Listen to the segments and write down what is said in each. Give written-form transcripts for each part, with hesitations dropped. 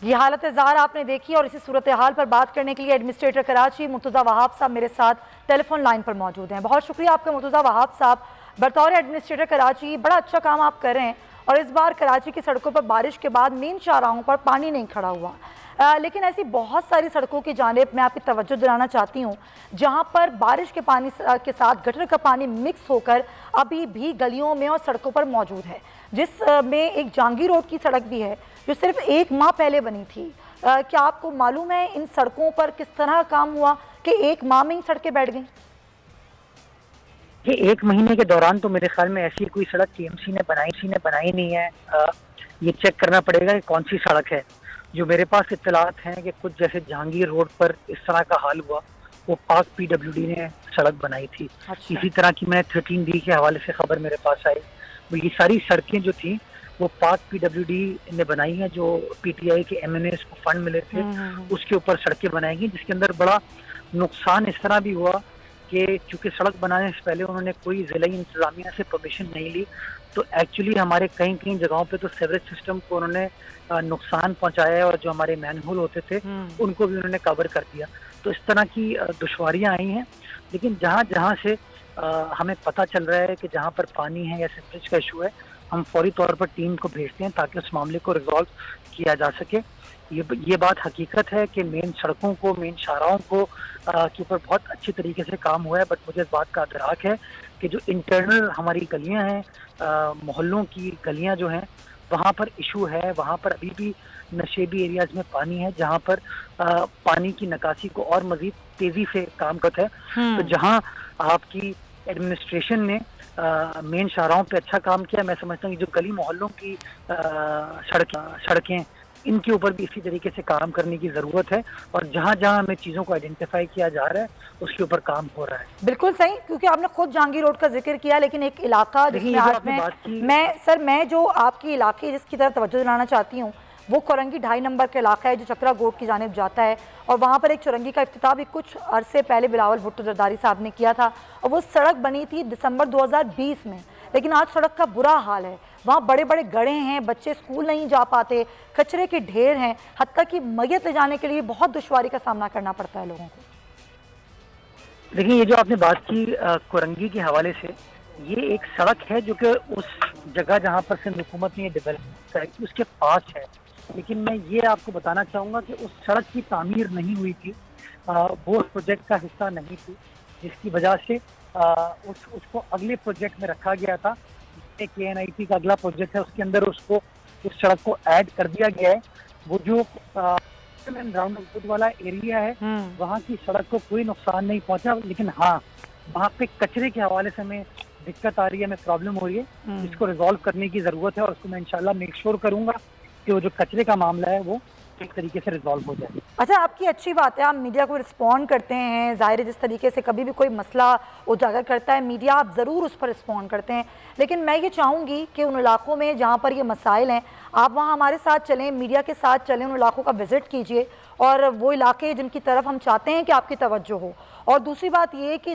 یہ حالت زار آپ نے دیکھی اور اسی صورتحال پر بات کرنے کے لیے ایڈمنسٹریٹر کراچی مرتضیٰ وہاب صاحب میرے ساتھ ٹیلی فون لائن پر موجود ہیں۔ بہت شکریہ آپ کا مرتضیٰ وہاب صاحب، بطور ایڈمنسٹریٹر کراچی بڑا اچھا کام آپ کر رہے ہیں، اور اس بار کراچی کی سڑکوں پر بارش کے بعد مین شاہراہوں پر پانی نہیں کھڑا ہوا، لیکن ایسی بہت ساری سڑکوں کی جانب میں آپ کی توجہ دلانا چاہتی ہوں جہاں پر بارش کے پانی کے ساتھ گٹر کا پانی مکس ہو کر ابھی بھی گلیوں میں اور سڑکوں پر موجود ہے، جس میں ایک جہانگیر روڈ کی سڑک بھی ہے جو صرف 1 ماہ پہلے بنی تھی۔ کیا آپ کو معلوم ہے ان سڑکوں پر کس طرح کام ہوا کہ 1 ماہ میں ہی سڑکیں بیٹھ گئیں؟ یہ 1 مہینے کے دوران تو میرے خیال میں ایسی کوئی سڑک ٹی ایم سی نے بنائی نہیں ہے۔ یہ چیک کرنا پڑے گا کہ کون سی سڑک ہے۔ جو میرے پاس اطلاعات ہیں کہ کچھ جیسے جہانگیر روڈ پر اس طرح کا حال ہوا، وہ پاک پی ڈبلیو ڈی نے سڑک بنائی تھی۔ اسی طرح کی میں 13D کے حوالے سے خبر میرے پاس آئی، وہ یہ ساری سڑکیں جو تھیں وہ پاک پی ڈبلیو ڈی نے بنائی ہیں، جو پی ٹی آئی کے ایم این ایز کو فنڈ ملے تھے اس کے اوپر سڑکیں بنائی گئی، جس کے اندر بڑا نقصان اس طرح بھی ہوا کہ چونکہ سڑک بنانے سے پہلے انہوں نے کوئی ضلعی انتظامیہ سے پرمیشن نہیں لی، تو ایکچولی ہمارے کئی جگہوں پہ تو سیوریج سسٹم کو انہوں نے نقصان پہنچایا ہے، اور جو ہمارے مین ہول ہوتے تھے ان کو بھی انہوں نے کور کر دیا۔ تو اس طرح کی دشواریاں آئی ہیں، لیکن جہاں سے ہمیں پتہ چل رہا ہے کہ جہاں پر پانی ہے یا سیوریج کا ایشو ہے، ہم فوری طور پر ٹیم کو بھیجتے ہیں تاکہ اس معاملے کو ریزالو کیا جا سکے۔ یہ بات حقیقت ہے کہ مین سڑکوں کو، مین شاہراہوں کو کے اوپر بہت اچھی طریقے سے کام ہوا ہے، بٹ مجھے اس بات کا ادراک ہے کہ جو انٹرنل ہماری گلیاں ہیں، محلوں کی گلیاں جو ہیں، وہاں پر ایشو ہے، وہاں پر ابھی بھی نشیبی ایریاز میں پانی ہے، جہاں پر پانی کی نکاسی کو اور مزید تیزی سے کام کرتا ہے۔ تو جہاں آپ کی ایڈمنسٹریشن نے مین شاہراہوں پہ اچھا کام کیا، میں سمجھتا ہوں کہ جو گلی محلوں کی سڑکیں ان کے اوپر بھی اسی طریقے سے کام کرنے کی ضرورت ہے، اور جہاں ہمیں چیزوں کو آئیڈینٹیفائی کیا جا رہا ہے اس کے اوپر کام ہو رہا ہے۔ بالکل صحیح، کیونکہ آپ نے خود جہانگیر روڈ کا ذکر کیا، لیکن ایک علاقہ جس میں آج میں جو آپ کی علاقے جس کی طرف توجہ دلانا چاہتی ہوں وہ کورنگی 2.5 نمبر کا علاقہ ہے جو چکرا گوٹ کی جانب جاتا ہے، اور وہاں پر ایک چورنگی کا افتتاح بھی کچھ عرصے پہلے بلاول بھٹو زرداری صاحب نے کیا تھا، اور وہ سڑک بنی تھی دسمبر 2020 میں، لیکن آج سڑک کا برا حال ہے، وہاں بڑے بڑے گڑھے ہیں، بچے اسکول نہیں جا پاتے، کچرے کے ڈھیر ہیں، حتیٰ کہ میت لے جانے کے لیے بہت دشواری کا سامنا کرنا پڑتا ہے لوگوں کو۔ دیکھیں، یہ جو آپ نے بات کی کورنگی کے حوالے سے، یہ ایک سڑک ہے جو کہ اس جگہ جہاں پر سندھ حکومت نے یہ ڈیولپ کی اس کے پاس ہے، لیکن میں یہ آپ کو بتانا چاہوں گا کہ اس سڑک کی تعمیر نہیں ہوئی تھی، وہ اس پروجیکٹ کا حصہ نہیں تھی، جس کی وجہ سے اس کو اگلے پروجیکٹ میں رکھا گیا تھا، KNIP کا اگلا پروجیکٹ ہے، اس کے اندر اس سڑک کو ایڈ کر دیا گیا ہے۔ وہ جو راؤنڈ ابود والا ایریا ہے وہاں کی سڑک کو کوئی نقصان نہیں پہنچا، لیکن ہاں وہاں پہ کچرے کے حوالے سے ہمیں دقت آ رہی ہے، ہمیں پرابلم ہو رہی ہے، اس کو ریزالو کرنے کی ضرورت ہے، اور اس کو میں انشاءاللہ میک شور کروں گا کہ وہ جو کچرے کا معاملہ ہے وہ ایک طریقے سے ریزالو ہو جائے۔ اچھا، آپ کی اچھی بات ہے، آپ میڈیا کو رسپونڈ کرتے ہیں، ظاہر ہے جس طریقے سے کبھی بھی کوئی مسئلہ اجاگر کرتا ہے میڈیا، آپ ضرور اس پر رسپونڈ کرتے ہیں، لیکن میں یہ چاہوں گی کہ ان علاقوں میں جہاں پر یہ مسائل ہیں آپ وہاں ہمارے ساتھ چلیں، میڈیا کے ساتھ چلیں، ان علاقوں کا وزٹ کیجئے، اور وہ علاقے جن کی طرف ہم چاہتے ہیں کہ آپ کی توجہ ہو۔ اور دوسری بات یہ کہ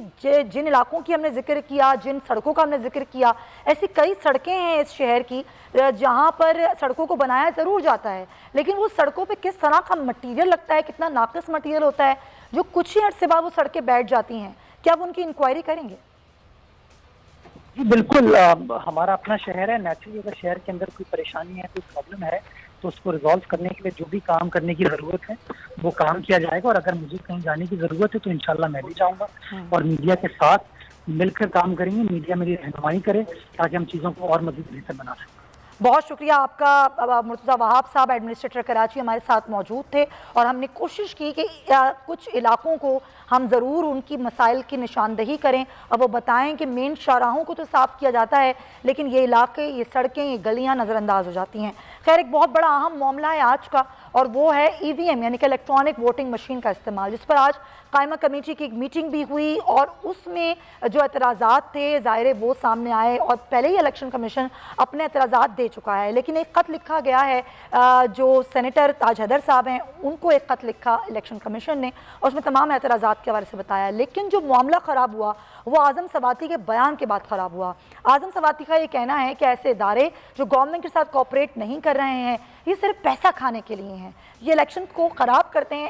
جن علاقوں کی ہم نے ذکر کیا، جن سڑکوں کا ہم نے ذکر کیا، ایسی کئی سڑکیں ہیں اس شہر کی جہاں پر سڑکوں کو بنایا ضرور جاتا ہے، لیکن وہ سڑکوں پہ کس طرح کا مٹیریل لگتا ہے، کتنا ناقص مٹیریل ہوتا ہے، جو کچھ ہی عرصے بعد وہ سڑکیں بیٹھ جاتی ہیں۔ کیا آپ ان کی انکوائری کریں گے؟ جی بالکل، ہمارا اپنا شہر ہے، نیچرلی اگر شہر کے اندر کوئی پریشانی ہے، کوئی پرابلم ہے تو اس کو ریزالو کرنے کے لیے جو بھی کام کرنے کی ضرورت ہے وہ کام کیا جائے گا، اور اگر مجھے کہیں جانے کی ضرورت ہے تو انشاءاللہ میں بھی جاؤں گا، اور میڈیا کے ساتھ مل کر کام کریں گے، میڈیا میری رہنمائی کرے تاکہ ہم چیزوں کو اور مزید بہتر بنا سکیں۔ بہت شکریہ آپ کا مرتضیٰ وہاب صاحب، ایڈمنسٹریٹر کراچی ہمارے ساتھ موجود تھے، اور ہم نے کوشش کی کہ کچھ علاقوں کو ہم ضرور ان کی مسائل کی نشاندہی کریں، اور وہ بتائیں کہ مین شاہراہوں کو تو صاف کیا جاتا ہے لیکن یہ علاقے، یہ سڑکیں، یہ گلیاں نظر انداز ہو جاتی ہیں۔ خیر، ایک بہت بڑا اہم معاملہ ہے آج کا، اور وہ ہے EVM یعنی کہ الیکٹرانک ووٹنگ مشین کا استعمال، جس پر آج قائمہ کمیٹی کی ایک میٹنگ بھی ہوئی، اور اس میں جو اعتراضات تھے ظاہر ہے وہ سامنے آئے، اور پہلے ہی الیکشن کمیشن اپنے اعتراضات دے چکا ہے، لیکن ایک خط لکھا گیا ہے، جو سینیٹر تاج حیدر صاحب ہیں ان کو ایک خط لکھا الیکشن کمیشن نے، اور اس میں تمام اعتراضات کے حوالے سے بتایا، لیکن جو معاملہ خراب ہوا وہ اعظم سواتی کے بیان کے بعد خراب ہوا۔ اعظم سواتی کا یہ کہنا ہے کہ ایسے ادارے جو گورنمنٹ کے ساتھ کوآپریٹ نہیں کر رہے ہیں یہ صرف پیسہ کھانے کے لیے ہیں، یہ الیکشن کو خراب کرتے ہیں،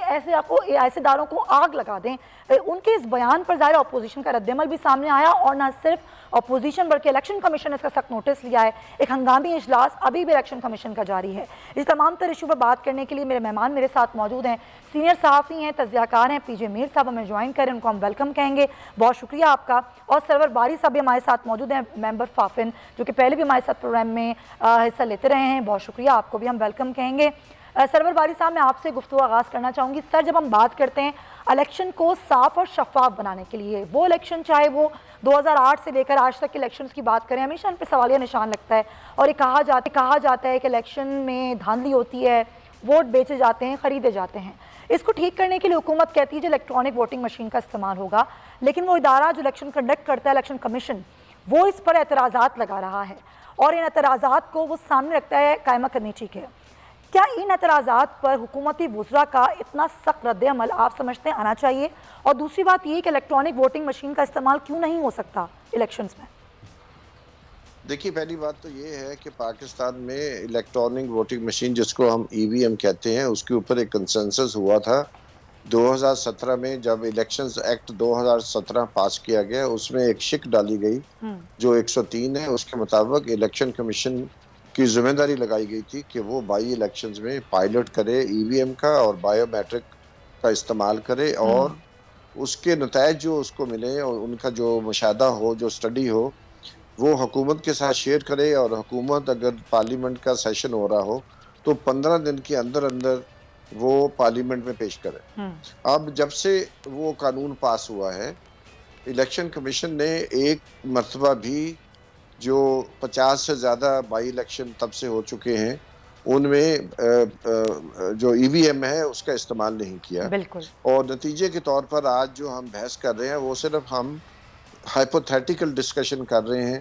ایسے داروں کو آگ لگا دیں۔ ان کے اس بیان پر ظاہر اپوزیشن کا رد عمل بھی سامنے آیا، اور نہ صرف اپوزیشن بلکہ الیکشن کمیشن نے اس کا سخت نوٹس لیا ہے۔ ایک ہنگامی اجلاس ابھی بھی الیکشن کمیشن کا جاری ہے۔ اس تمام تر ایشو پر بات کرنے کے لیے میرے مہمان میرے ساتھ موجود ہیں، سینئر صحافی ہیں، تجزیہ کار ہیں، پی جے میر صاحب ہمیں جوائن کریں، ان کو ہم ویلکم کہیں گے، بہت شکریہ آپ کا۔ اور سرور باری صاحب بھی ہمارے ساتھ موجود ہیں، ممبر فافن، جو کہ پہلے بھی ہمارے ساتھ پروگرام میں حصہ لیتے رہے ہیں، بہت شکریہ، آپ کو بھی ہم ویلکم کہیں گے۔ سرور باری صاحب میں آپ سے گفتگو آغاز کرنا چاہوں گی۔ سر، جب ہم بات کرتے ہیں الیکشن کو صاف اور شفاف بنانے کے لیے، وہ الیکشن چاہے وہ 2008 سے لے کر آج تک کے الیکشنز کی بات کریں، ہمیشہ ان پہ سوالیہ نشان لگتا ہے، اور یہ کہا جاتا ہے کہ الیکشن میں دھاندلی ہوتی ہے، ووٹ بیچے جاتے ہیں، خریدے جاتے ہیں۔ اس کو ٹھیک کرنے کے لیے حکومت کہتی ہے جو الیکٹرانک ووٹنگ مشین کا استعمال ہوگا، لیکن وہ ادارہ جو الیکشن کنڈکٹ کرتا ہے، الیکشن کمیشن، وہ اس پر اعتراضات لگا رہا ہے، اور ان اعتراضات کو وہ سامنے رکھتا ہے قائمہ کمیٹی کے۔ کیا ان اعتراضات پر حکومتی وزراء کا اتنا سخت رد عمل آپ سمجھتے ہیں آنا چاہیے؟ اور دوسری بات یہ کہ الیکٹرانک ووٹنگ مشین کا استعمال کیوں نہیں ہو سکتا الیکشنز میں؟ دیکھیے، پہلی بات تو یہ ہے کہ پاکستان میں الیکٹرانک ووٹنگ مشین، جس کو ہم ای وی ایم کہتے ہیں، اس کے اوپر ایک کنسنسس ہوا تھا 2017 میں، جب الیکشنز ایکٹ 2017 پاس کیا گیا۔ اس میں ایک شک ڈالی گئی جو 103 ہے، اس کے مطابق الیکشن کمیشن کی ذمہ داری لگائی گئی تھی کہ وہ بائی الیکشنز میں پائلٹ کرے ای وی ایم کا اور بایو میٹرک کا استعمال کرے، اور اس کے نتائج جو اس کو ملے اور ان کا جو مشاہدہ ہو، جو اسٹڈی ہو، وہ حکومت کے ساتھ شیئر کرے، اور حکومت اگر پارلیمنٹ کا سیشن ہو رہا ہو تو 15 دن کے اندر اندر وہ پارلیمنٹ میں پیش کرے۔ اب جب سے وہ قانون پاس ہوا ہے، الیکشن کمیشن نے ایک مرتبہ بھی جو 50 سے زیادہ بائی الیکشن تب سے ہو چکے ہیں، ان میں جو ای وی ایم ہے اس کا استعمال نہیں کیا۔ بالکل۔ اور نتیجے کے طور پر آج جو ہم بحث کر رہے ہیں وہ صرف ہم ہائپوتھیٹیکل ڈسکشن کر رہے ہیں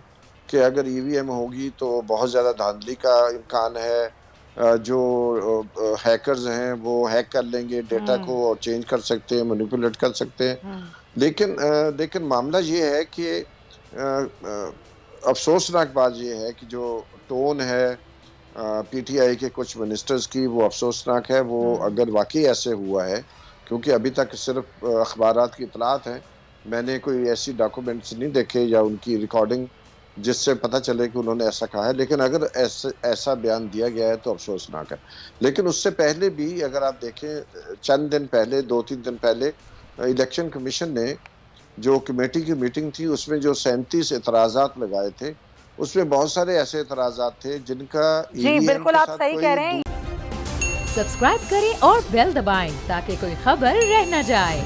کہ اگر ای وی ایم ہوگی تو بہت زیادہ دھاندلی کا امکان ہے، جو ہیکرز ہیں وہ ہیک کر لیں گے ڈیٹا کو اور چینج کر سکتے ہیں، مینیپولیٹ کر سکتے ہیں۔ لیکن معاملہ یہ ہے کہ افسوسناک بات یہ ہے کہ جو ٹون ہے پی ٹی آئی کے کچھ منسٹرز کی، وہ افسوسناک ہے۔ وہ اگر واقعی ایسے ہوا ہے، کیونکہ ابھی تک صرف اخبارات کی اطلاعات ہیں، میں نے کوئی ایسی ڈاکومنٹس نہیں دیکھے یا ان کی ریکارڈنگ جس سے پتہ چلے کہ انہوں نے ایسا کہا ہے، لیکن اگر ایسا بیان دیا گیا ہے تو افسوسناک ہے۔ لیکن اس سے پہلے بھی اگر آپ دیکھیں، چند دن پہلے، 2-3 دن پہلے، الیکشن کمیشن نے جو کمیٹی کی میٹنگ تھی، اس میں جو 37 اعتراضات لگائے تھے، اس میں بہت سارے ایسے اعتراضات تھے جن کا جی بالکل آپ صحیح کہہ رہے ہیں۔ سبسکرائب کریں اور بیل دبائیں تاکہ کوئی خبر رہ نہ جائے۔